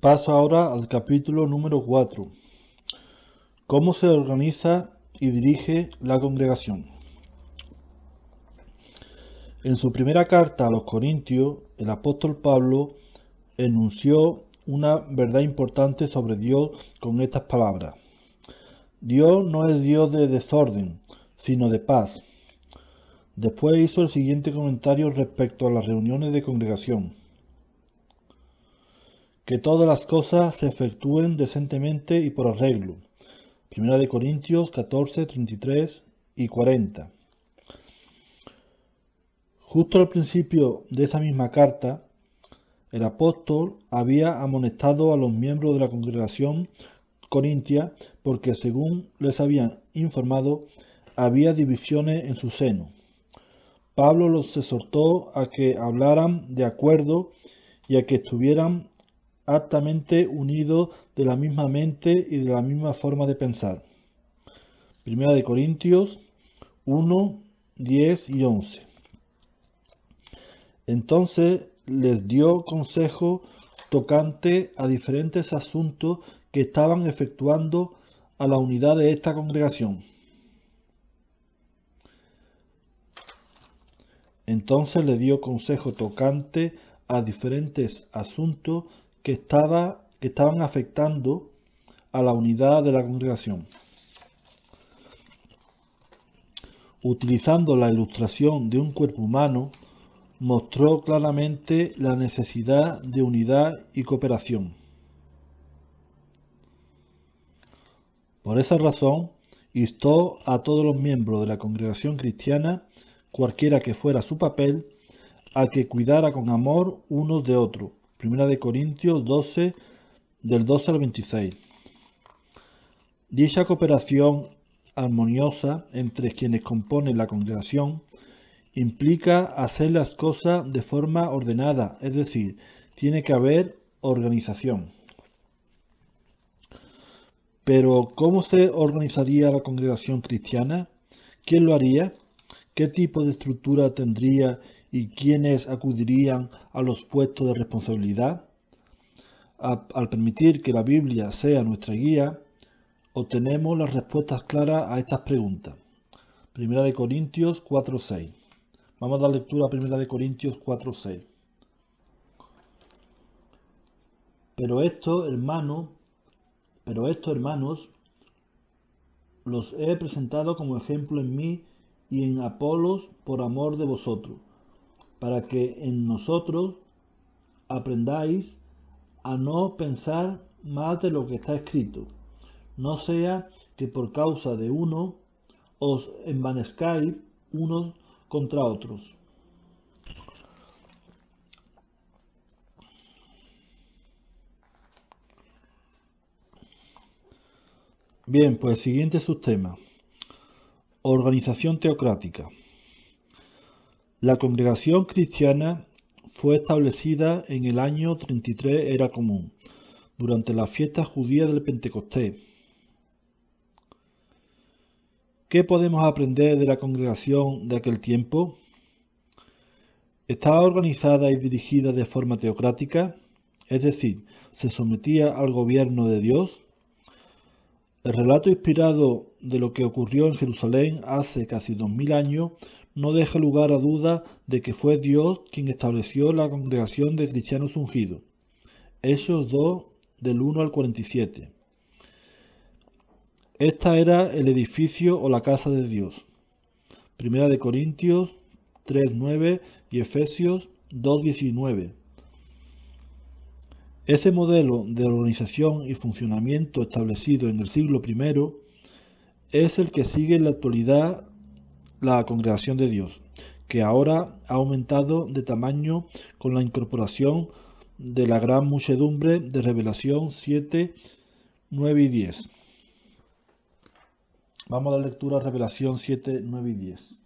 Paso ahora al capítulo número 4. ¿Cómo se organiza y dirige la congregación? En su primera carta a los Corintios, el apóstol Pablo enunció una verdad importante sobre Dios con estas palabras. Dios no es Dios de desorden, sino de paz. Después hizo el siguiente comentario respecto a las reuniones de congregación. Que todas las cosas se efectúen decentemente y por arreglo. Primera de Corintios 14, 33 y 40. Justo al principio de esa misma carta, el apóstol había amonestado a los miembros de la congregación corintia porque, según les habían informado, había divisiones en su seno. Pablo los exhortó a que hablaran de acuerdo y a que estuvieran altamente unidos de la misma mente y de la misma forma de pensar. Primera de Corintios 1, 10 y 11. Entonces les dio consejo tocante a diferentes asuntos que estaban efectuando a la unidad de esta congregación. Entonces le dio consejo tocante a diferentes asuntos que estaban afectando a la unidad de la congregación. Utilizando la ilustración de un cuerpo humano, mostró claramente la necesidad de unidad y cooperación. Por esa razón, instó a todos los miembros de la congregación cristiana, cualquiera que fuera su papel, a que cuidara con amor unos de otros. Primera de Corintios 12, del 12 al 26. Dicha cooperación armoniosa entre quienes componen la congregación implica hacer las cosas de forma ordenada, es decir, tiene que haber organización. Pero, ¿cómo se organizaría la congregación cristiana? ¿Quién lo haría? ¿Qué tipo de estructura tendría y quiénes acudirían a los puestos de responsabilidad? Al permitir que la Biblia sea nuestra guía, obtenemos las respuestas claras a estas preguntas. Primera de Corintios 4:6. Vamos a dar lectura a Primera de Corintios 4:6. Pero esto, hermanos, los he presentado como ejemplo en mí y en Apolos por amor de vosotros, para que en nosotros aprendáis a no pensar más de lo que está escrito, no sea que por causa de uno os envanezcáis unos contra otros. Bien, pues siguiente subtema. Organización teocrática. La congregación cristiana fue establecida en el año 33 Era Común, durante la fiesta judía del Pentecostés. ¿Qué podemos aprender de la congregación de aquel tiempo? Estaba organizada y dirigida de forma teocrática, es decir, se sometía al gobierno de Dios. El relato inspirado de lo que ocurrió en Jerusalén hace casi 2000 años no deja lugar a duda de que fue Dios quien estableció la congregación de cristianos ungidos. Hechos 2, del 1 al 47. Esta era el edificio o la casa de Dios. Primera de Corintios 3:9 y Efesios 2:19. Ese modelo de organización y funcionamiento establecido en el siglo I es el que sigue en la actualidad la congregación de Dios, que ahora ha aumentado de tamaño con la incorporación de la gran muchedumbre de Revelación 7, 9 y 10. Vamos a la lectura Revelación 7, 9 y 10.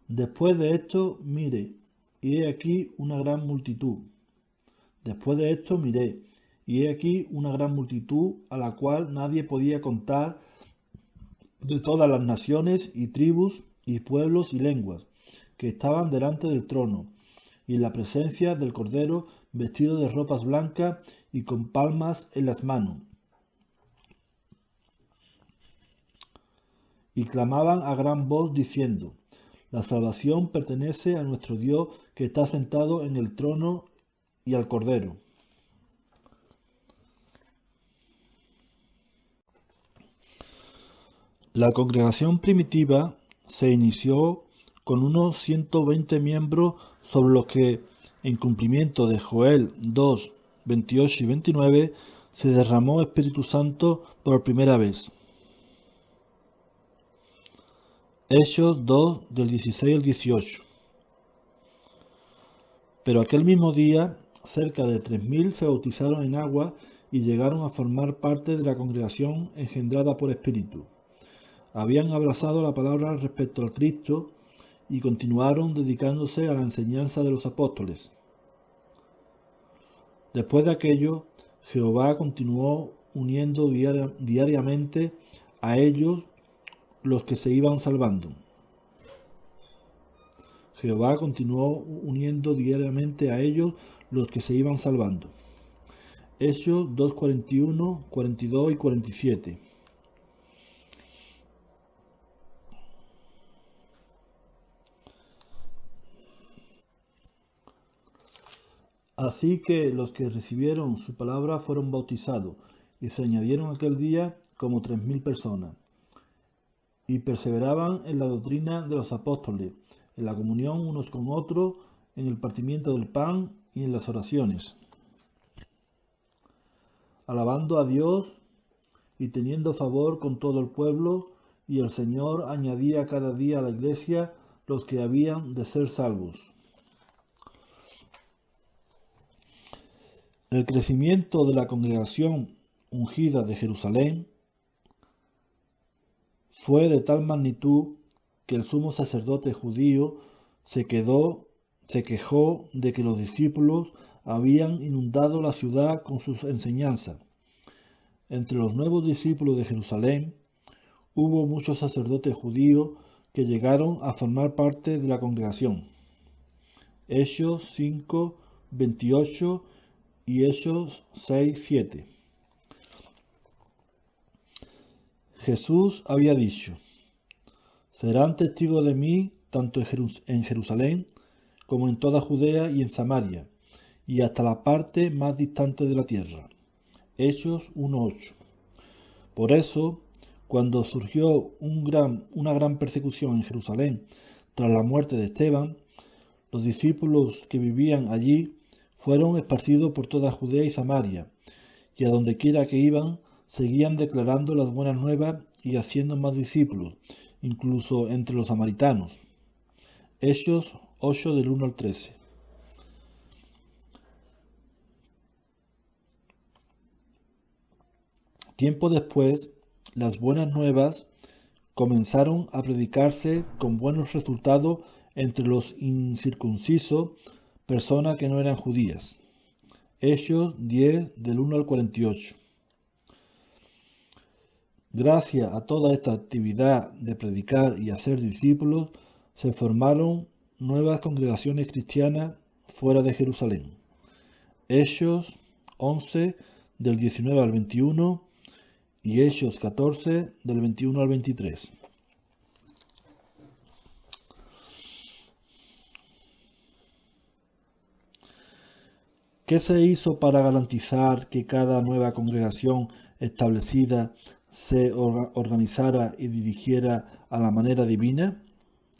Después de esto miré, y he aquí una gran multitud. Después de esto miré, y he aquí una gran multitud a la cual nadie podía contar, de todas las naciones y tribus y pueblos y lenguas, que estaban delante del trono, y en la presencia del Cordero, vestidos de ropas blancas y con palmas en las manos. Y clamaban a gran voz diciendo: La salvación pertenece a nuestro Dios que está sentado en el trono y al Cordero. La congregación primitiva se inició con unos 120 miembros sobre los que, en cumplimiento de Joel 2, 28 y 29, se derramó Espíritu Santo por primera vez. Hechos 2, del 16 al 18. Pero aquel mismo día, cerca de 3.000 se bautizaron en agua y llegaron a formar parte de la congregación engendrada por Espíritu. Habían abrazado la palabra respecto al Cristo y continuaron dedicándose a la enseñanza de los apóstoles. Después de aquello, Jehová continuó uniendo diariamente a ellos los que se iban salvando. Jehová continuó uniendo diariamente a ellos los que se iban salvando. Hechos 2:41, 42 y 47. Así que los que recibieron su palabra fueron bautizados, y se añadieron aquel día como 3.000 personas. Y perseveraban en la doctrina de los apóstoles, en la comunión unos con otros, en el partimiento del pan y en las oraciones, alabando a Dios y teniendo favor con todo el pueblo, y el Señor añadía cada día a la iglesia los que habían de ser salvos. El crecimiento de la congregación ungida de Jerusalén fue de tal magnitud que el sumo sacerdote judío se quejó de que los discípulos habían inundado la ciudad con sus enseñanzas. Entre los nuevos discípulos de Jerusalén hubo muchos sacerdotes judíos que llegaron a formar parte de la congregación. Hechos 5, 28 y Hechos 6, 7. Jesús había dicho: serán testigos de mí tanto en Jerusalén como en toda Judea y en Samaria, y hasta la parte más distante de la tierra. Hechos 1:8. Por eso, cuando surgió una gran persecución en Jerusalén tras la muerte de Esteban, los discípulos que vivían allí fueron esparcidos por toda Judea y Samaria, y a donde quiera que iban, seguían declarando las buenas nuevas y haciendo más discípulos, incluso entre los samaritanos. Hechos 8 del 1 al 13. Tiempo después, las buenas nuevas comenzaron a predicarse con buenos resultados entre los incircuncisos, personas que no eran judías. Hechos 10 del 1 al 48. Gracias a toda esta actividad de predicar y hacer discípulos, se formaron nuevas congregaciones cristianas fuera de Jerusalén. Hechos 11 del 19 al 21 y Hechos 14 del 21 al 23. ¿Qué se hizo para garantizar que cada nueva congregación establecida se organizara y dirigiera a la manera divina,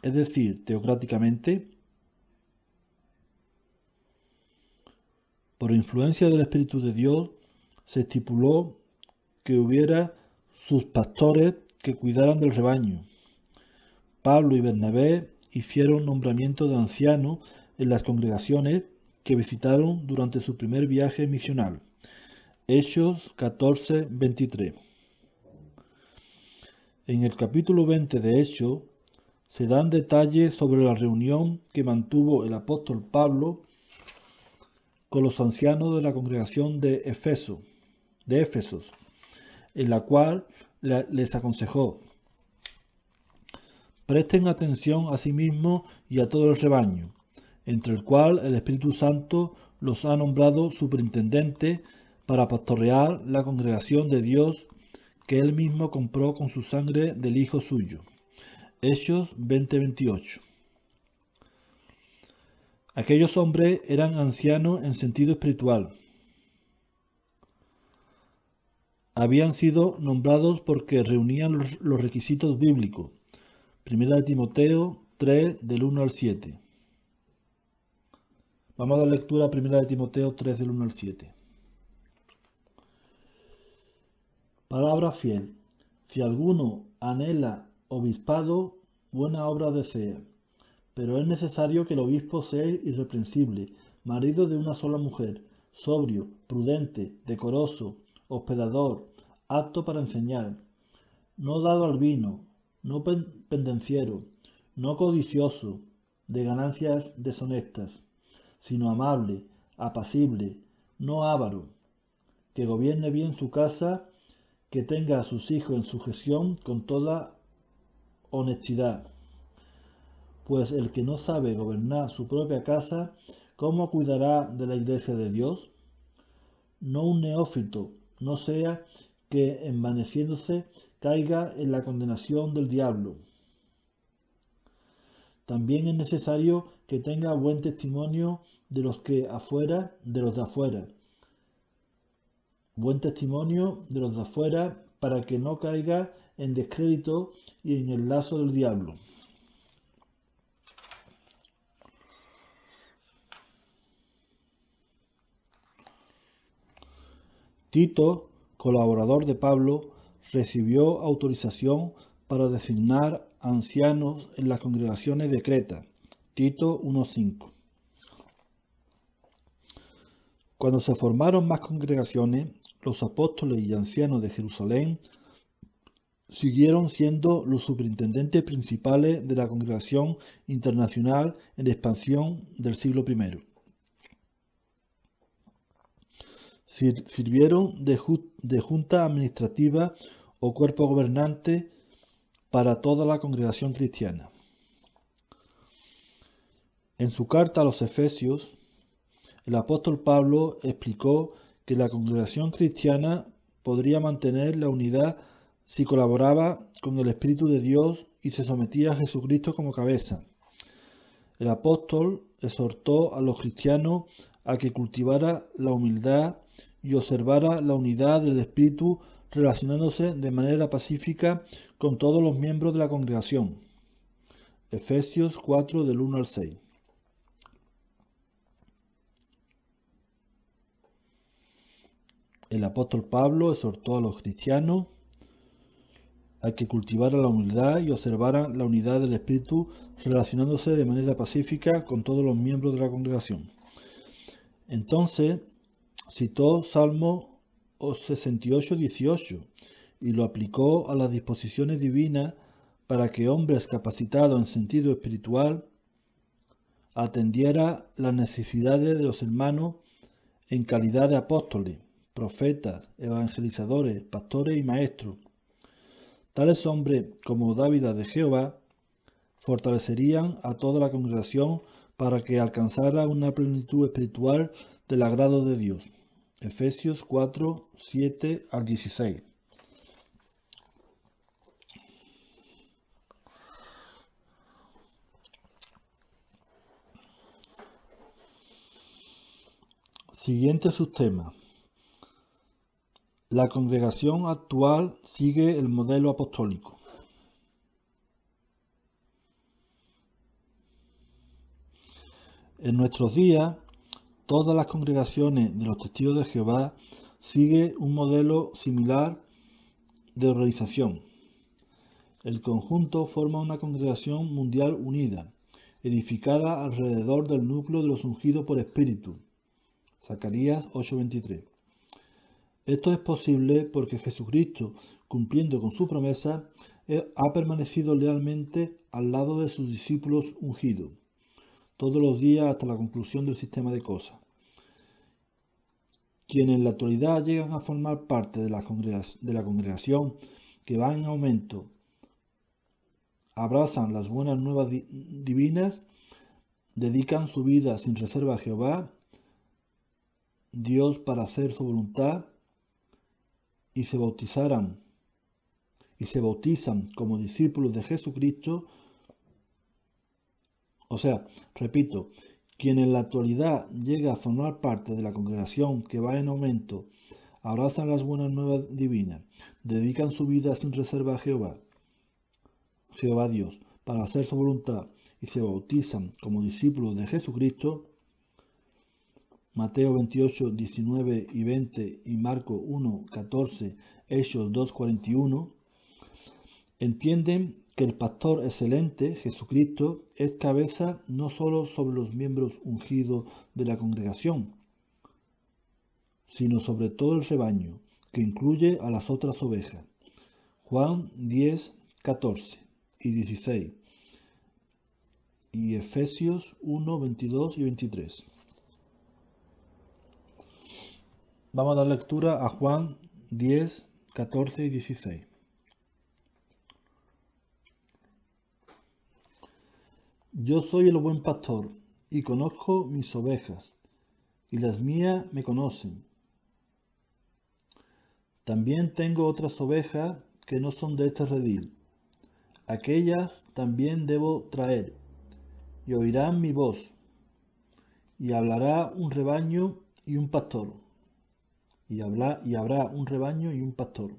es decir, teocráticamente? Por influencia del Espíritu de Dios, se estipuló que hubiera sus pastores que cuidaran del rebaño. Pablo y Bernabé hicieron nombramiento de ancianos en las congregaciones que visitaron durante su primer viaje misional. Hechos 14, 23. En el capítulo 20 de Hechos se dan detalles sobre la reunión que mantuvo el apóstol Pablo con los ancianos de la congregación de Éfesos, en la cual les aconsejó: presten atención a sí mismos y a todo el rebaño, entre el cual el Espíritu Santo los ha nombrado superintendentes para pastorear la congregación de Dios que él mismo compró con su sangre del Hijo suyo. Hechos 20:28. Aquellos hombres eran ancianos en sentido espiritual. Habían sido nombrados porque reunían los requisitos bíblicos. 1 Timoteo 3, del 1 al 7. Vamos a dar lectura a 1 Timoteo 3, del 1 al 7. Palabra fiel. Si alguno anhela obispado, buena obra desea. Pero es necesario que el obispo sea irreprensible, marido de una sola mujer, sobrio, prudente, decoroso, hospedador, apto para enseñar, no dado al vino, no pendenciero, no codicioso de ganancias deshonestas, sino amable, apacible, no avaro, que gobierne bien su casa, que tenga a sus hijos en sujeción con toda honestidad. Pues el que no sabe gobernar su propia casa, ¿cómo cuidará de la iglesia de Dios? No un neófito, no sea que envaneciéndose caiga en la condenación del diablo. También es necesario que tenga buen testimonio de los de afuera, buen testimonio de los de afuera, para que no caiga en descrédito y en el lazo del diablo. Tito, colaborador de Pablo, recibió autorización para designar ancianos en las congregaciones de Creta. Tito 1:5. Cuando se formaron más congregaciones, los apóstoles y ancianos de Jerusalén siguieron siendo los superintendentes principales de la congregación internacional en expansión del siglo I. Sirvieron de junta administrativa o cuerpo gobernante para toda la congregación cristiana. En su carta a los Efesios, el apóstol Pablo explicó que la congregación cristiana podría mantener la unidad si colaboraba con el Espíritu de Dios y se sometía a Jesucristo como cabeza. El apóstol exhortó a los cristianos a que cultivara la humildad y observara la unidad del Espíritu, relacionándose de manera pacífica con todos los miembros de la congregación. Efesios 4, del 1 al 6. El apóstol Pablo exhortó a los cristianos a que cultivaran la humildad y observaran la unidad del Espíritu, relacionándose de manera pacífica con todos los miembros de la congregación. Entonces citó Salmo 68:18 y lo aplicó a las disposiciones divinas para que hombres capacitados en sentido espiritual atendieran las necesidades de los hermanos en calidad de apóstoles, profetas, evangelizadores, pastores y maestros. Tales hombres como Dávida de Jehová fortalecerían a toda la congregación para que alcanzara una plenitud espiritual del agrado de Dios. Efesios 4, 7 al 16. Siguiente subtema. La congregación actual sigue el modelo apostólico. En nuestros días, todas las congregaciones de los testigos de Jehová siguen un modelo similar de organización. El conjunto forma una congregación mundial unida, edificada alrededor del núcleo de los ungidos por Espíritu. Zacarías 8:23. Esto es posible porque Jesucristo, cumpliendo con su promesa, ha permanecido lealmente al lado de sus discípulos ungidos, todos los días hasta la conclusión del sistema de cosas. Quienes en la actualidad llegan a formar parte de la congregación que va en aumento, abrazan las buenas nuevas divinas, dedican su vida sin reserva a Jehová, Dios, para hacer su voluntad, y se bautizan como discípulos de Jesucristo. O sea, repito, quien en la actualidad llega a formar parte de la congregación que va en aumento, abrazan las buenas nuevas divinas, dedican su vida sin reserva a Jehová Dios, para hacer su voluntad, y se bautizan como discípulos de Jesucristo, Mateo 28, 19 y 20 y Marcos 1, 14, Hechos 2, 41, entienden que el pastor excelente, Jesucristo, es cabeza no solo sobre los miembros ungidos de la congregación, sino sobre todo el rebaño, que incluye a las otras ovejas. Juan 10, 14 y 16 y Efesios 1, 22 y 23. Vamos a dar lectura a Juan 10, 14 y 16. Yo soy el buen pastor, y conozco mis ovejas, y las mías me conocen. También tengo otras ovejas que no son de este redil. Aquellas también debo traer, y oirán mi voz, y hablará un rebaño y un pastor, y habrá un rebaño y un pastor.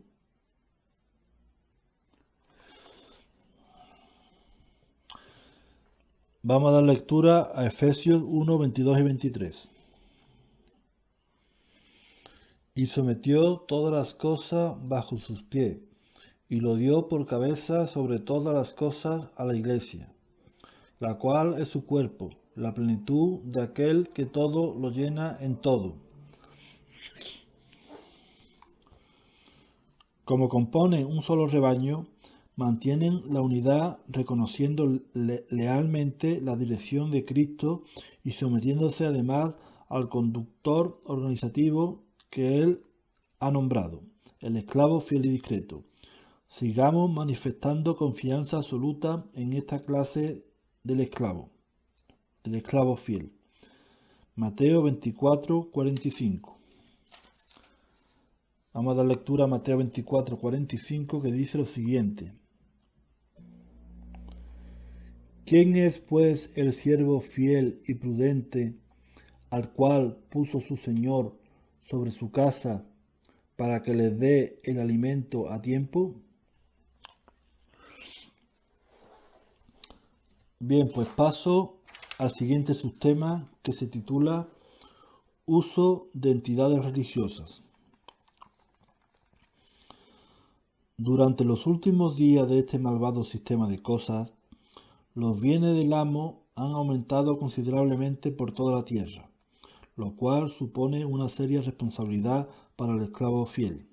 Vamos a dar lectura a Efesios 1, 22 y 23. Y sometió todas las cosas bajo sus pies, y lo dio por cabeza sobre todas las cosas a la Iglesia, la cual es su cuerpo, la plenitud de aquel que todo lo llena en todo. Como componen un solo rebaño, mantienen la unidad reconociendo lealmente la dirección de Cristo y sometiéndose además al conductor organizativo que Él ha nombrado, el esclavo fiel y discreto. Sigamos manifestando confianza absoluta en esta clase del esclavo fiel. Mateo 24, 45. Vamos a dar lectura a Mateo 24, 45, que dice lo siguiente. ¿Quién es pues el siervo fiel y prudente al cual puso su Señor sobre su casa para que les dé el alimento a tiempo? Bien, pues paso al siguiente subtema que se titula Uso de entidades religiosas. Durante los últimos días de este malvado sistema de cosas, los bienes del amo han aumentado considerablemente por toda la tierra, lo cual supone una seria responsabilidad para el esclavo fiel.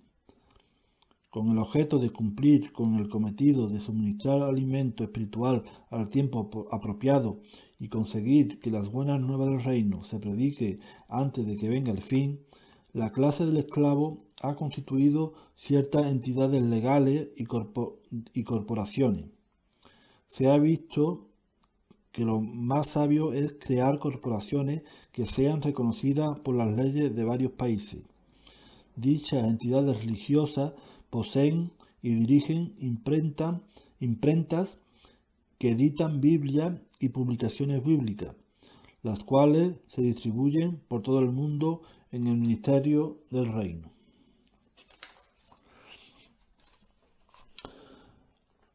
Con el objeto de cumplir con el cometido de suministrar alimento espiritual al tiempo apropiado y conseguir que las buenas nuevas del reino se predique antes de que venga el fin, la clase del esclavo ha constituido ciertas entidades legales y corporaciones. Se ha visto que lo más sabio es crear corporaciones que sean reconocidas por las leyes de varios países. Dichas entidades religiosas poseen y dirigen imprentas que editan Biblias y publicaciones bíblicas, las cuales se distribuyen por todo el mundo en el ministerio del reino.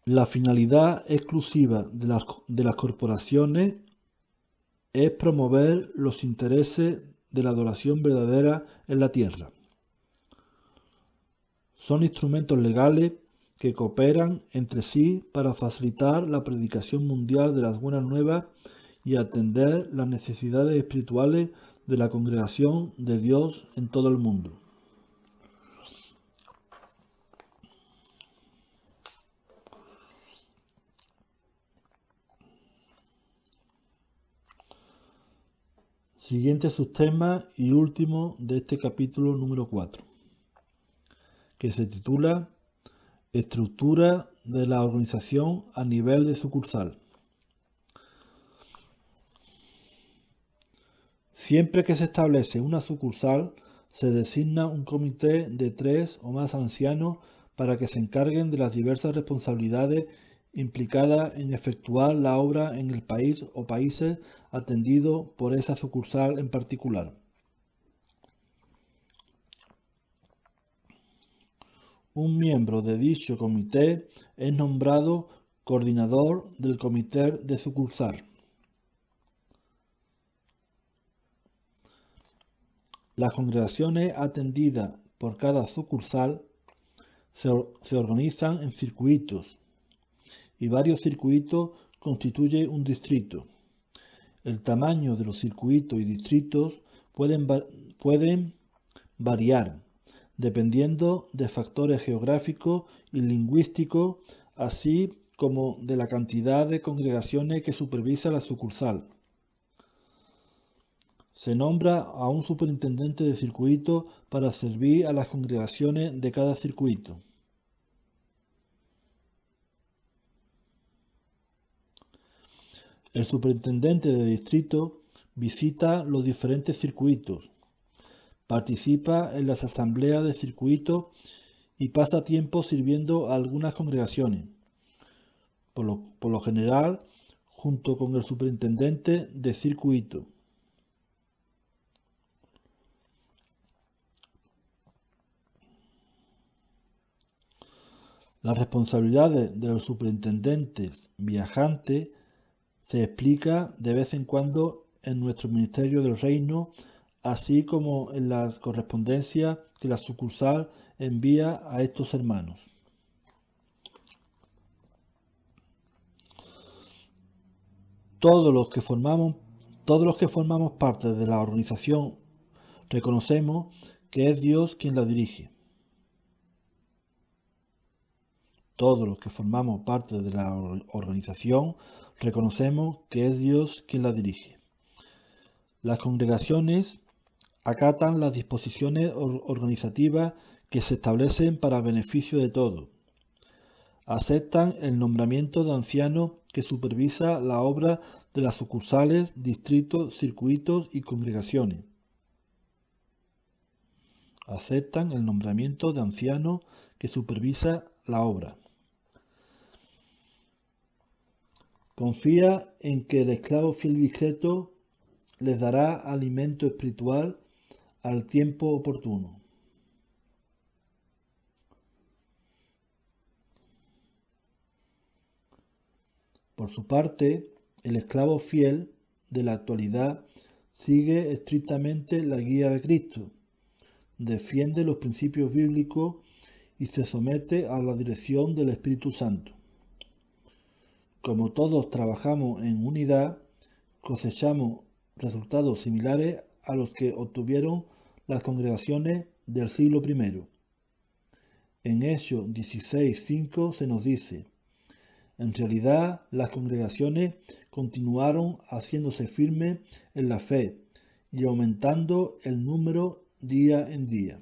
La finalidad exclusiva de las corporaciones es promover los intereses de la adoración verdadera en la tierra. Son instrumentos legales que cooperan entre sí para facilitar la predicación mundial de las buenas nuevas y atender las necesidades espirituales de la congregación de Dios en todo el mundo. Siguiente subtema y último de este capítulo número 4, que se titula Estructura de la organización a nivel de sucursal. Siempre que se establece una sucursal, se designa un comité de 3 o más ancianos para que se encarguen de las diversas responsabilidades implicadas en efectuar la obra en el país o países atendidos por esa sucursal en particular. Un miembro de dicho comité es nombrado coordinador del comité de sucursal. Las congregaciones atendidas por cada sucursal se organizan en circuitos y varios circuitos constituyen un distrito. El tamaño de los circuitos y distritos pueden variar dependiendo de factores geográficos y lingüísticos, así como de la cantidad de congregaciones que supervisa la sucursal. Se nombra a un superintendente de circuito para servir a las congregaciones de cada circuito. El superintendente de distrito visita los diferentes circuitos, participa en las asambleas de circuito y pasa tiempo sirviendo a algunas congregaciones, por lo general junto con el superintendente de circuito. Las responsabilidades de los superintendentes viajantes se explica de vez en cuando en nuestro Ministerio del Reino, así como en las correspondencias que la sucursal envía a estos hermanos. Todos los que formamos parte de la organización reconocemos que es Dios quien la dirige. Todos los que formamos parte de la organización reconocemos que es Dios quien la dirige. Las congregaciones acatan las disposiciones organizativas que se establecen para beneficio de todos. Aceptan el nombramiento de ancianos que supervisa la obra de las sucursales, distritos, circuitos y congregaciones. Aceptan el nombramiento de ancianos que supervisa la obra. Confía en que el esclavo fiel y discreto les dará alimento espiritual al tiempo oportuno. Por su parte, el esclavo fiel de la actualidad sigue estrictamente la guía de Cristo, defiende los principios bíblicos y se somete a la dirección del Espíritu Santo. Como todos trabajamos en unidad, cosechamos resultados similares a los que obtuvieron las congregaciones del siglo I. En Hechos 16:5 se nos dice: en realidad, las congregaciones continuaron haciéndose firmes en la fe y aumentando el número día en día.